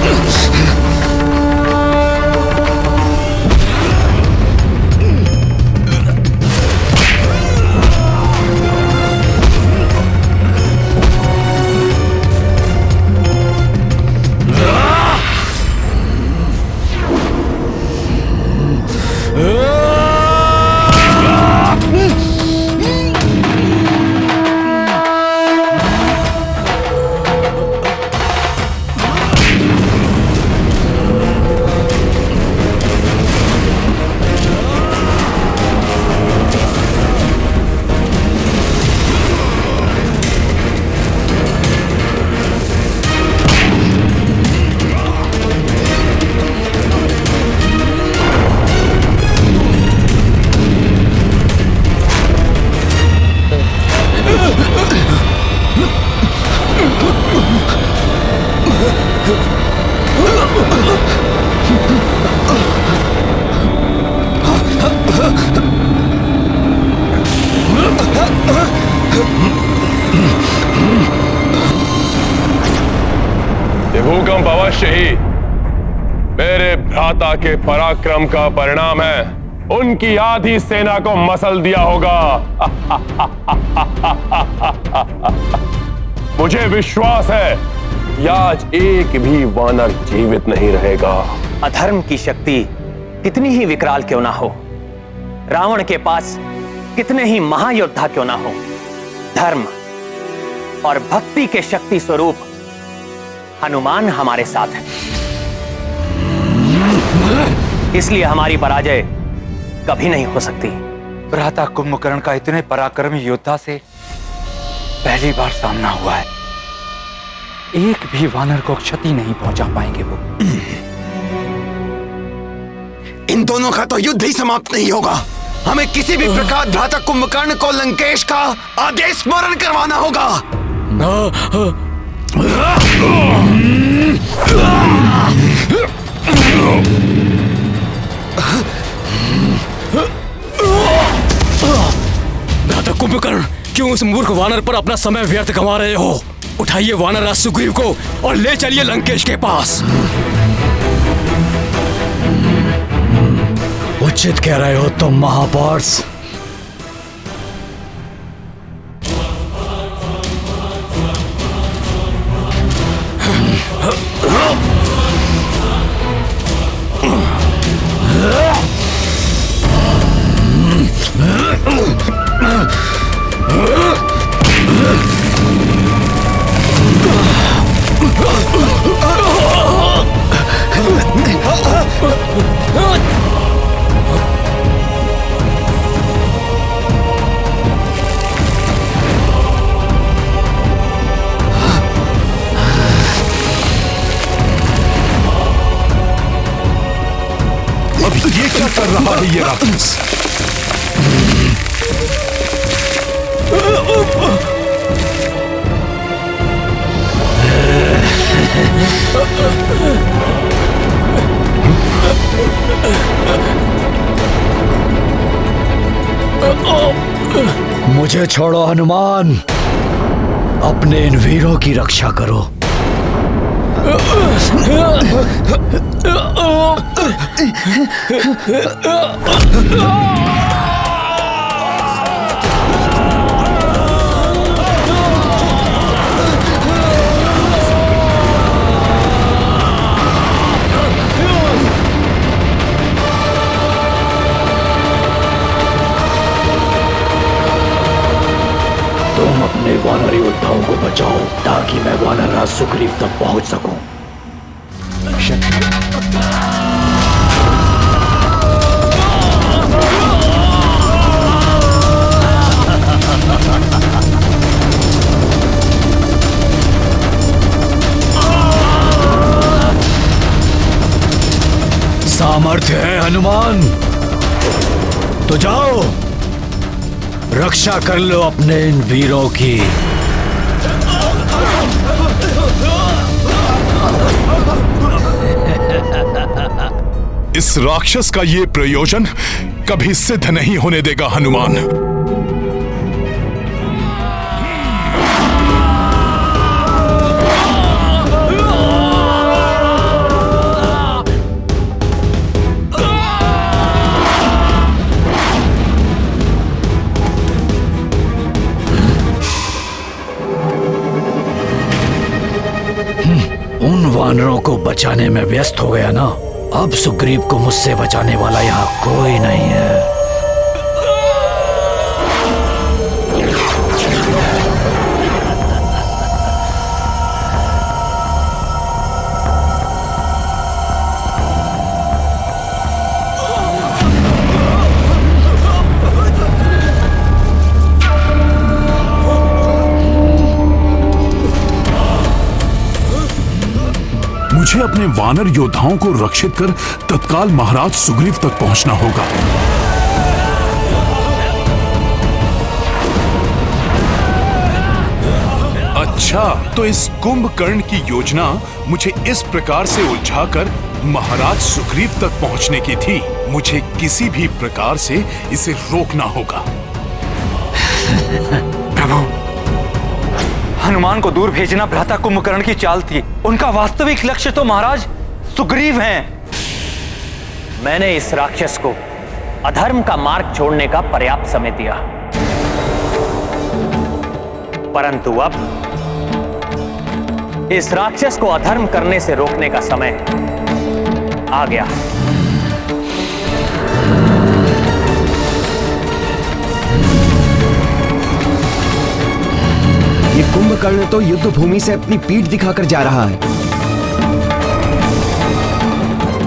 ये भूकंप अवश्य ही मेरे भ्राता के पराक्रम का परिणाम है। उनकी आधी सेना को मसल दिया होगा। मुझे विश्वास है कि आज एक भी वानर जीवित नहीं रहेगा। अधर्म की शक्ति कितनी ही विकराल क्यों ना हो, रावण के पास कितने ही महायोद्धा क्यों ना हो, धर्म और भक्ति के शक्ति स्वरूप हनुमान हमारे साथ है। इसलिए हमारी पराजय कभी नहीं हो सकती। भ्राता कुंभकर्ण का इतने पराक्रमी योद्धा से पहली बार सामना हुआ है। एक भी वानर को क्षति नहीं पहुंचा पाएंगे वो। इन दोनों का तो युद्ध ही समाप्त नहीं होगा। हमें किसी भी प्रकार भ्राता कुंभकर्ण को लंकेश का आदेश स्मरण करवाना होगा। भ्राता कुंभकर्ण, क्यों उस मूर्ख वानर पर अपना समय व्यर्थ गंवा रहे हो? उठाइए वानरराज सुग्रीव को और ले चलिए लंकेश के पास। उचित कह रहे हो तुम महापार्स। अब ये क्या कर रहा है ये राक्षस? मुझे छोड़ो हनुमान, अपने इन वीरों की रक्षा करो। तुम अपने वानर योद्धाओं को बचाओ ताकि मैं वानरराज सुग्रीव तक पहुंच सकूं। सामर्थ्य है हनुमान, तो जाओ रक्षा कर लो अपने इन वीरों की। इस राक्षस का ये प्रयोजन कभी सिद्ध नहीं होने देगा हनुमान। उन वानरों को बचाने में व्यस्त हो गया ना, अब सुग्रीव को मुझसे बचाने वाला यहाँ कोई नहीं है। मुझे अपने वानर योद्धाओं को रक्षित कर तत्काल महाराज सुग्रीव तक पहुंचना होगा। अच्छा, तो इस कुंभकर्ण की योजना मुझे इस प्रकार से उलझाकर महाराज सुग्रीव तक पहुंचने की थी। मुझे किसी भी प्रकार से इसे रोकना होगा। प्रभु, हनुमान को दूर भेजना भ्राता कुंभकर्ण की चाल थी। उनका वास्तविक लक्ष्य तो महाराज सुग्रीव हैं। मैंने इस राक्षस को अधर्म का मार्ग छोड़ने का पर्याप्त समय दिया, परंतु अब इस राक्षस को अधर्म करने से रोकने का समय आ गया। ये कुंभकर्ण तो युद्ध भूमि से अपनी पीठ दिखाकर जा रहा है।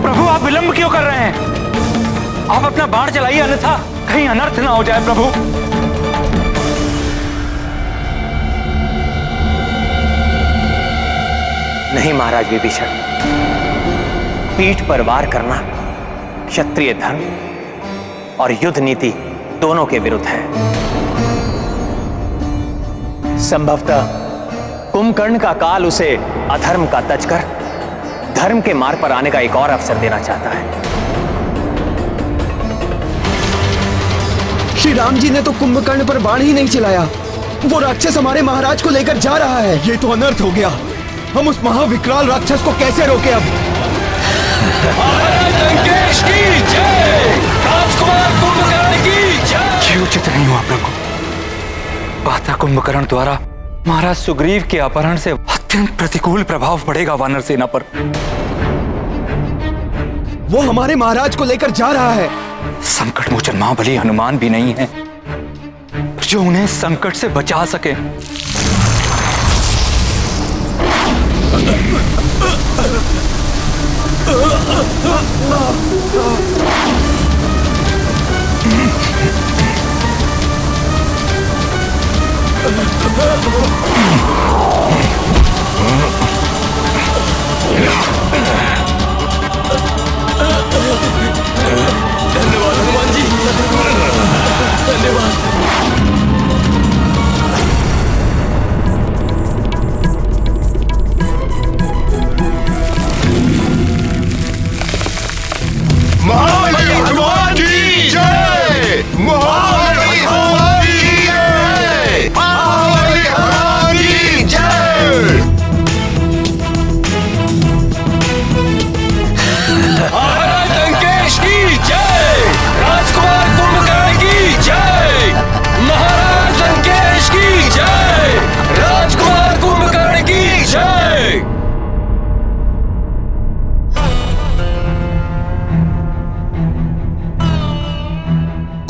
प्रभु, आप विलंब क्यों कर रहे हैं? आप अपना बाण चलाइए, अन्यथा कहीं अनर्थ ना हो जाए प्रभु। नहीं महाराज विभीषण, पीठ पर वार करना क्षत्रिय धर्म और युद्ध नीति दोनों के विरुद्ध है। संभवतः कुंभकर्ण का काल उसे अधर्म का तज कर धर्म के मार्ग पर आने का एक और अवसर देना चाहता है। श्री राम जी ने तो कुंभकर्ण पर बाण ही नहीं चलाया, वो राक्षस हमारे महाराज को लेकर जा रहा है। ये तो अनर्थ हो गया। हम उस महाविकराल राक्षस को कैसे रोके अब? लंकेश की जय, राजकुमार कुंभकर्ण की जय। ये उचित नहीं हुआ प्रभु। पाता कुंभकर्ण द्वारा महाराज सुग्रीव के अपहरण से अत्यंत प्रतिकूल प्रभाव पड़ेगा वानर सेना पर। वो हमारे महाराज को लेकर जा रहा है। संकट मोचन महाबली हनुमान भी नहीं है जो उन्हें संकट से बचा सके। धन्यवाद हनुमान जी, धन्यवाद। महाबली हनुमान की जय, महाबली हनुमान की जय, महाबली हनुमान की जय। लंकेश की जय, राजकुमार कुंभकर्ण की जय। महाराज लंकेश की जय, राजकुमार कुंभकर्ण की जय।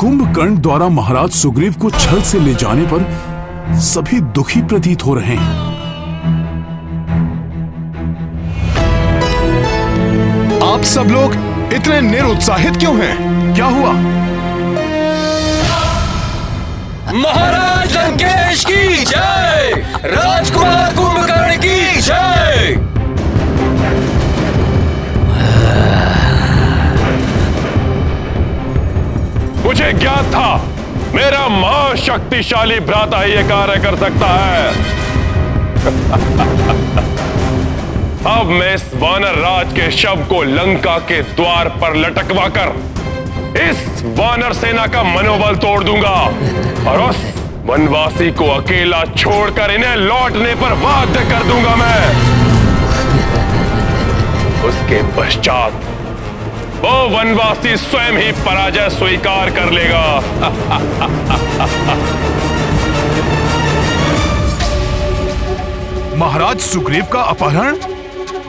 कुंभकर्ण द्वारा महाराज सुग्रीव को छल से ले जाने पर सभी दुखी प्रतीत हो रहे हैं। आप सब लोग इतने निरुत्साहित क्यों हैं? क्या हुआ? महाराज लंकेश की जय, राजकुमार कुंभकर्ण की जय। मुझे ज्ञात था मेरा महाशक्तिशाली भ्राता ही ये कार्य कर सकता है। अब मैं इस वानर राज के शव को लंका के द्वार पर लटकवा कर इस वानर सेना का मनोबल तोड़ दूंगा और उस वनवासी को अकेला छोड़कर इन्हें लौटने पर बाध्य कर दूंगा मैं। उसके पश्चात वो वनवासी स्वयं ही पराजय स्वीकार कर लेगा। महाराज सुग्रीव का अपहरण?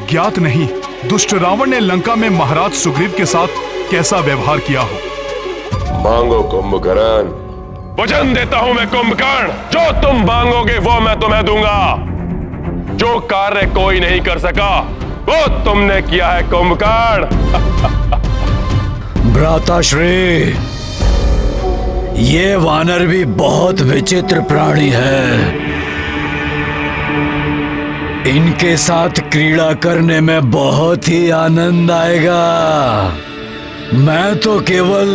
ज्ञात नहीं दुष्ट रावण ने लंका में महाराज सुग्रीव के साथ कैसा व्यवहार किया हो। मांगो कुंभकर्ण, वचन देता हूं मैं कुंभकर्ण, जो तुम मांगोगे वो मैं तुम्हें दूंगा। जो कार्य कोई नहीं कर सका वो तुमने किया है कुंभकर्ण। भ्राताश्री, ये वानर भी बहुत विचित्र प्राणी है। इनके साथ क्रीड़ा करने में बहुत ही आनंद आएगा। मैं तो केवल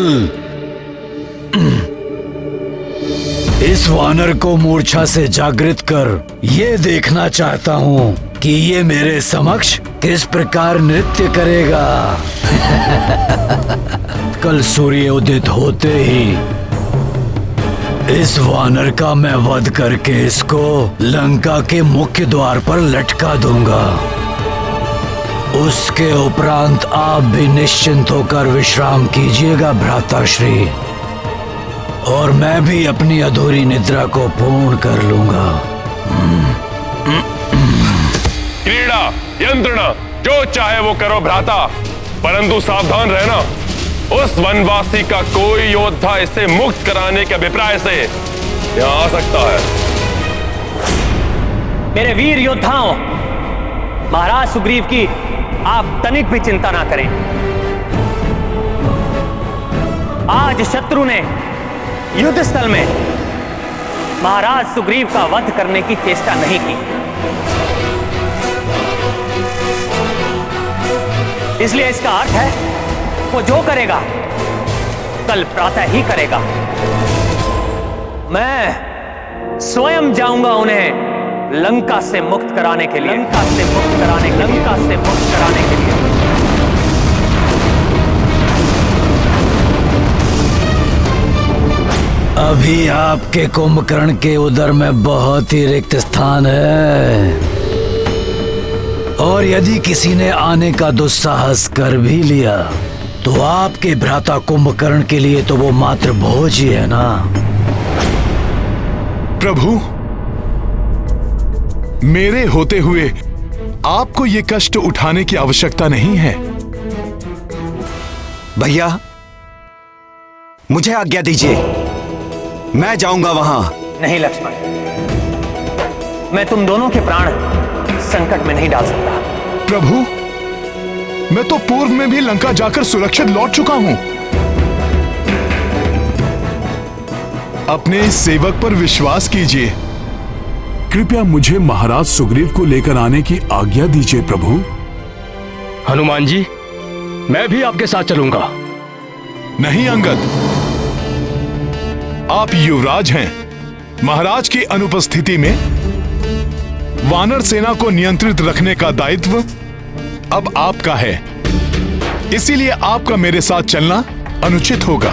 इस वानर को मूर्छा से जागृत कर ये देखना चाहता हूँ कि ये मेरे समक्ष किस प्रकार नृत्य करेगा। कल सूर्य उदित होते ही इस वानर का मैं वध करके इसको लंका के मुख्य द्वार पर लटका दूंगा। उसके उपरांत आप भी निश्चिंत होकर विश्राम कीजिएगा भ्राताश्री, और मैं भी अपनी अधूरी निद्रा को पूर्ण कर लूंगा। क्रीड़ा यंत्रणा जो चाहे वो करो भ्राता, परंतु सावधान रहना, उस वनवासी का कोई योद्धा इसे मुक्त कराने के अभिप्राय से यहाँ आ सकता है। मेरे वीर योद्धाओं, महाराज सुग्रीव की आप तनिक भी चिंता ना करें। आज शत्रु ने युद्ध स्थल में महाराज सुग्रीव का वध करने की चेष्टा नहीं की, इसलिए इसका अर्थ है वो जो करेगा कल प्रातः ही करेगा। मैं स्वयं जाऊंगा उन्हें लंका से मुक्त कराने के लिए, लंका से मुक्त कराने के लिए। अभी आपके कुंभकर्ण के उदर में बहुत ही रिक्त स्थान है, और यदि किसी ने आने का दुस्साहस कर भी लिया तो आपके भ्राता कुंभकर्ण के लिए तो वो मात्र भोज ही है ना। प्रभु, मेरे होते हुए आपको ये कष्ट उठाने की आवश्यकता नहीं है। भैया, मुझे आज्ञा दीजिए, मैं जाऊंगा वहां। नहीं लक्ष्मण, मैं तुम दोनों के प्राण संकट में नहीं डाल सकता। प्रभु, मैं तो पूर्व में भी लंका जाकर सुरक्षित लौट चुका हूं। अपने इस सेवक पर विश्वास कीजिए। कृपया मुझे महाराज सुग्रीव को लेकर आने की आज्ञा दीजिए प्रभु। हनुमान जी, मैं भी आपके साथ चलूंगा। नहीं अंगद, आप युवराज हैं। महाराज की अनुपस्थिति में वानर सेना को नियंत्रित रखने का दायित्व अब आपका है, इसीलिए आपका मेरे साथ चलना अनुचित होगा।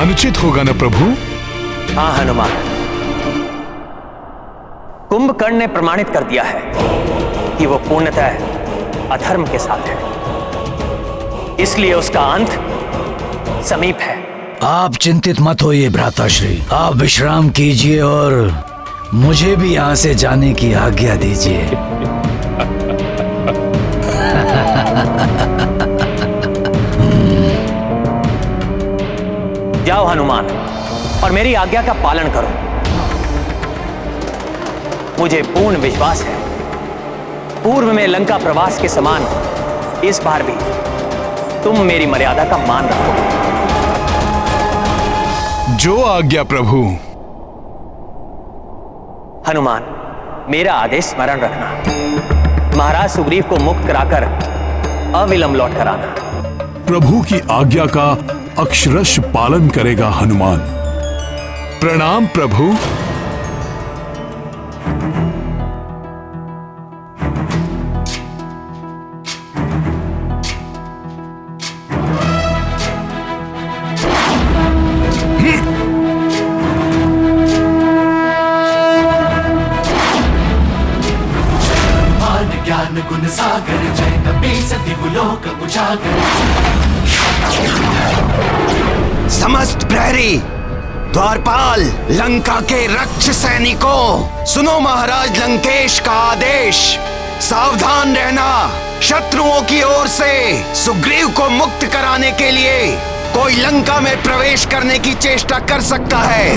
अनुचित होगा ना प्रभु? हाँ हनुमान, कुंभकर्ण ने प्रमाणित कर दिया है कि वो पूर्णतः अधर्म के साथ है, इसलिए उसका अंत समीप है। आप चिंतित मत होइए भ्राताश्री, आप विश्राम कीजिए और मुझे भी यहां से जाने की आज्ञा दीजिए। जाओ हनुमान, और मेरी आज्ञा का पालन करो। मुझे पूर्ण विश्वास है पूर्व में लंका प्रवास के समान इस बार भी तुम मेरी मर्यादा का मान रखोगे। जो आज्ञा प्रभु। हनुमान, मेरा आदेश स्मरण रखना। महाराज सुग्रीव को मुक्त कराकर अविलंब लौट कर आना। प्रभु की आज्ञा का अक्षरश पालन करेगा हनुमान। प्रणाम प्रभु। गुण सागर जय कपीस दिवलोक उजागर। समस्त प्रहरी, द्वारपाल, लंका के रक्ष सैनिकों, सुनो महाराज लंकेश का आदेश। सावधान रहना, शत्रुओं की ओर से सुग्रीव को मुक्त कराने के लिए कोई लंका में प्रवेश करने की चेष्टा कर सकता है।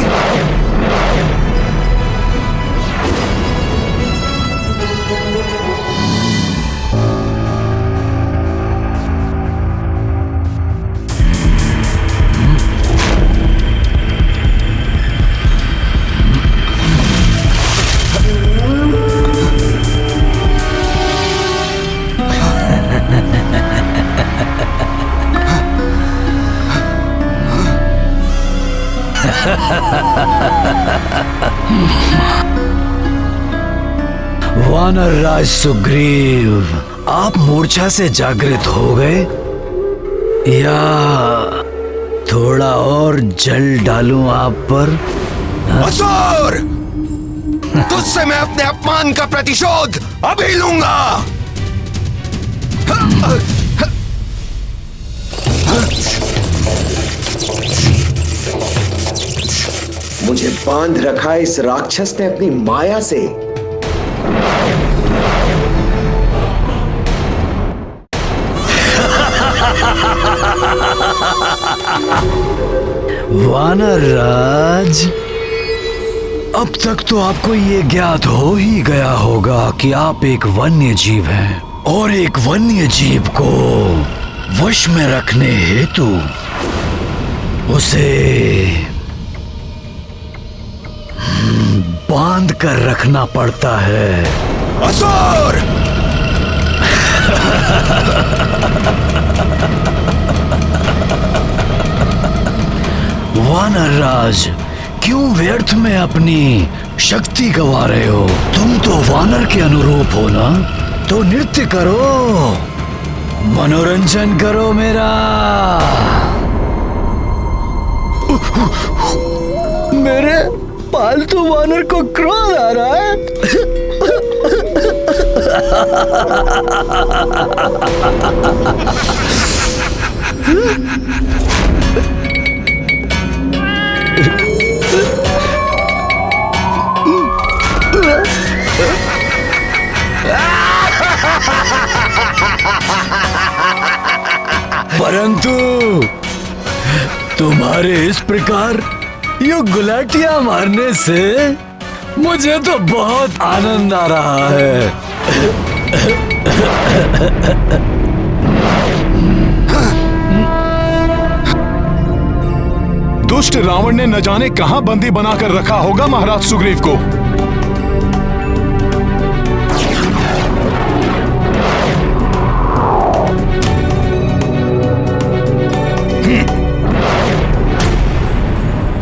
वानर राज सुग्रीव, आप मूर्छा से जागृत हो गए या थोड़ा और जल डालूं आप पर? असुर, तुझसे मैं अपने अपमान का प्रतिशोध अभी लूंगा। मुझे बांध रखा इस राक्षस ने अपनी माया से। वानर राज, अब तक तो आपको ये ज्ञात हो ही गया होगा कि आप एक वन्य जीव हैं, और एक वन्य जीव को वश में रखने हेतु उसे बांध कर रखना पड़ता है। असुर! वानर राज, क्यों व्यर्थ में अपनी शक्ति गवा रहे हो? तुम तो वानर के अनुरूप हो ना, तो नृत्य करो, मनोरंजन करो मेरा। मेरे पालतू वानर को क्रोध आ रहा है। परंतु तुम्हारे इस प्रकार यूं गुलाटियां मारने से मुझे तो बहुत आनंद आ रहा है। दुष्ट रावण ने न जाने कहां बंदी बनाकर रखा होगा महाराज सुग्रीव को।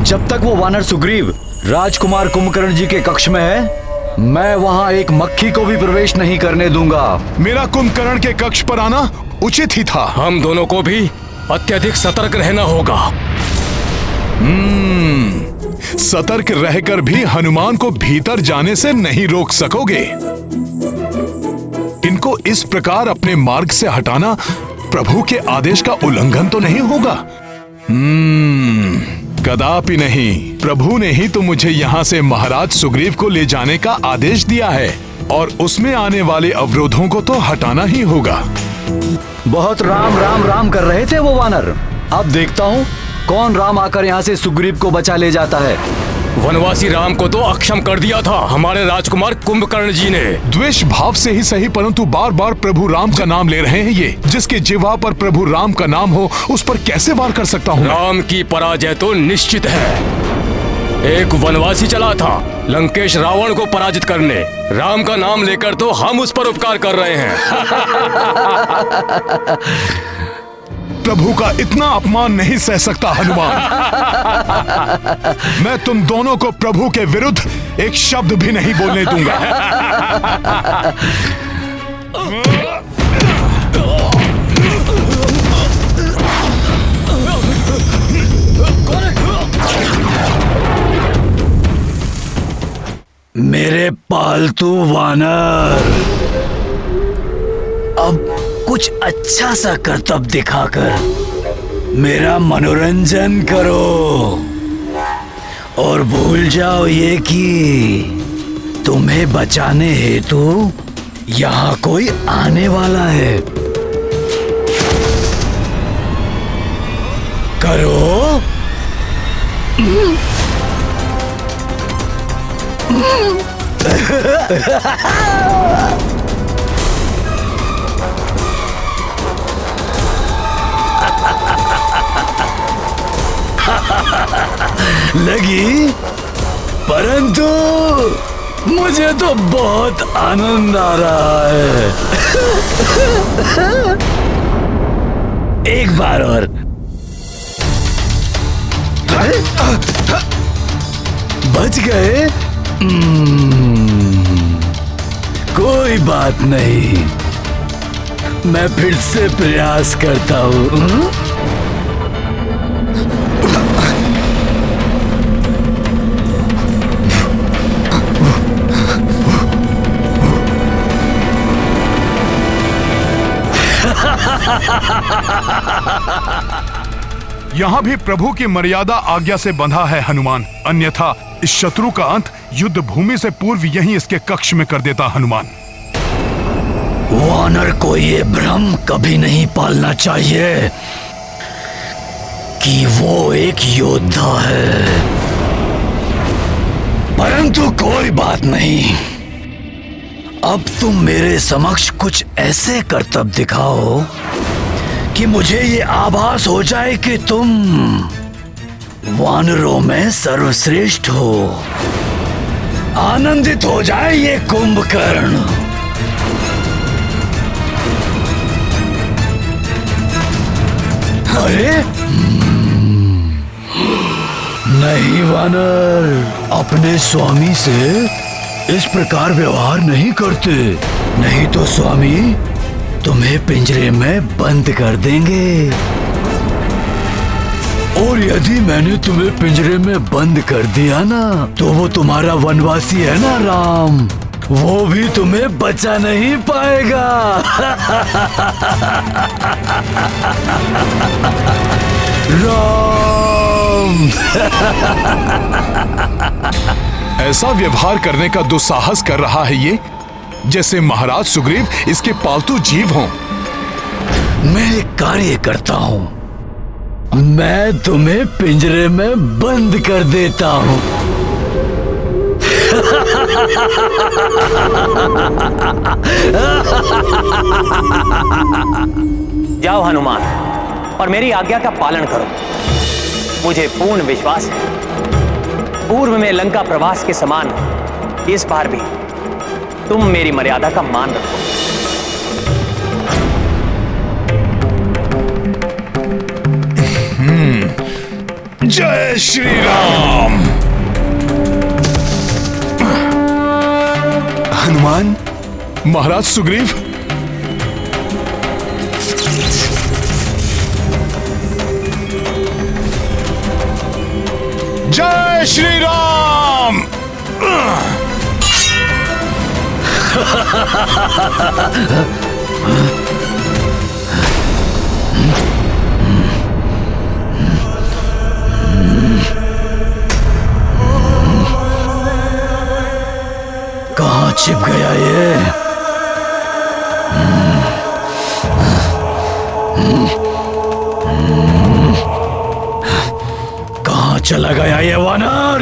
जब तक वो वानर सुग्रीव राजकुमार कुंभकर्ण जी के कक्ष में है, मैं वहां एक मक्खी को भी प्रवेश नहीं करने दूंगा। मेरा कुंभकर्ण के कक्ष पर आना उचित ही था। हम दोनों को भी अत्यधिक सतर्क रहना होगा। सतर्क रहकर भी हनुमान को भीतर जाने से नहीं रोक सकोगे। इनको इस प्रकार अपने मार्ग से हटाना प्रभु के आदेश का उल्लंघन तो नहीं होगा? कदापि नहीं। प्रभु ने ही तो मुझे यहाँ से महाराज सुग्रीव को ले जाने का आदेश दिया है और उसमें आने वाले अवरोधों को तो हटाना ही होगा। बहुत राम राम राम कर रहे थे वो वानर। अब देखता हूँ कौन राम आकर यहाँ से सुग्रीव को बचा ले जाता है। वनवासी राम को तो अक्षम कर दिया था हमारे राजकुमार कुंभकर्ण जी ने। द्वेष भाव से ही सही, परंतु बार बार प्रभु राम का नाम ले रहे हैं। ये जिसके जिह्वा पर प्रभु राम का नाम हो उस पर कैसे वार कर सकता हूँ? राम की पराजय तो निश्चित है। एक वनवासी चला था लंकेश रावण को पराजित करने। राम का नाम लेकर तो हम उस पर उपकार कर रहे हैं। प्रभु का इतना अपमान नहीं सह सकता हनुमान। मैं तुम दोनों को प्रभु के विरुद्ध एक शब्द भी नहीं बोलने दूंगा। मेरे पालतू वानर, अब कुछ अच्छा सा करतब दिखाकर मेरा मनोरंजन करो और भूल जाओ ये कि तुम्हें बचाने हेतु यहाँ कोई आने वाला है। करो। लगी, परंतु मुझे तो बहुत आनंद आ रहा है। एक बार और। बच गए? कोई बात नहीं, मैं फिर से प्रयास करता हूँ। यहाँ भी प्रभु की मर्यादा आज्ञा से बंधा है हनुमान, अन्यथा इस शत्रु का अंत युद्ध भूमि से पूर्व यहीं इसके कक्ष में कर देता हनुमान। वानर को ये भ्रम कभी नहीं पालना चाहिए कि वो एक योद्धा है, परंतु कोई बात नहीं, अब तुम मेरे समक्ष कुछ ऐसे करतब दिखाओ कि मुझे ये आभास हो जाए कि तुम वानरों में सर्वश्रेष्ठ हो। आनंदित हो जाए ये कुंभकर्ण। अरे नहीं वानर, अपने स्वामी से इस प्रकार व्यवहार नहीं करते, नहीं तो स्वामी तुम्हें पिंजरे में बंद कर देंगे। और यदि मैंने तुम्हें पिंजरे में बंद कर दिया ना, तो वो तुम्हारा वनवासी है ना राम, वो भी तुम्हें बचा नहीं पाएगा। राम। ऐसा व्यवहार करने का दुस्साहस कर रहा है ये, जैसे महाराज सुग्रीव इसके पालतू जीव हों। मैं एक कार्य करता हूँ, मैं तुम्हें पिंजरे में बंद कर देता हूँ। जाओ हनुमान, और मेरी आज्ञा का पालन करो। मुझे पूर्ण विश्वास है पूर्व में लंका प्रवास के समान इस बार भी तुम मेरी मर्यादा का मान रखो। जय श्री राम। हनुमान। महाराज सुग्रीव, जय श्री राम। कहाँ छिप गया ये? कहाँ चला गया ये वानर?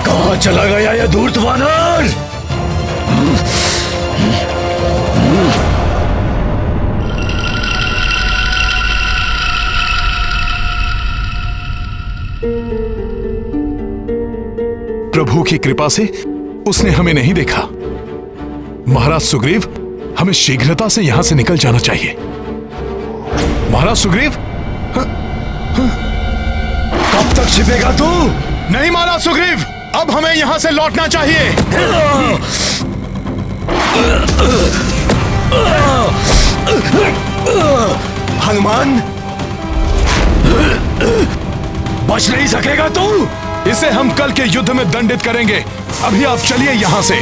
कहाँ चला गया ये धूर्त वानर? प्रभु की कृपा से उसने हमें नहीं देखा। महाराज सुग्रीव, हमें शीघ्रता से यहां से निकल जाना चाहिए। महाराज सुग्रीव, कब तक छिपेगा तू? नहीं महाराज सुग्रीव, अब हमें यहां से लौटना चाहिए। हनुमान, बच नहीं सकेगा तू। इसे हम कल के युद्ध में दंडित करेंगे। अभी आप चलिए यहां से।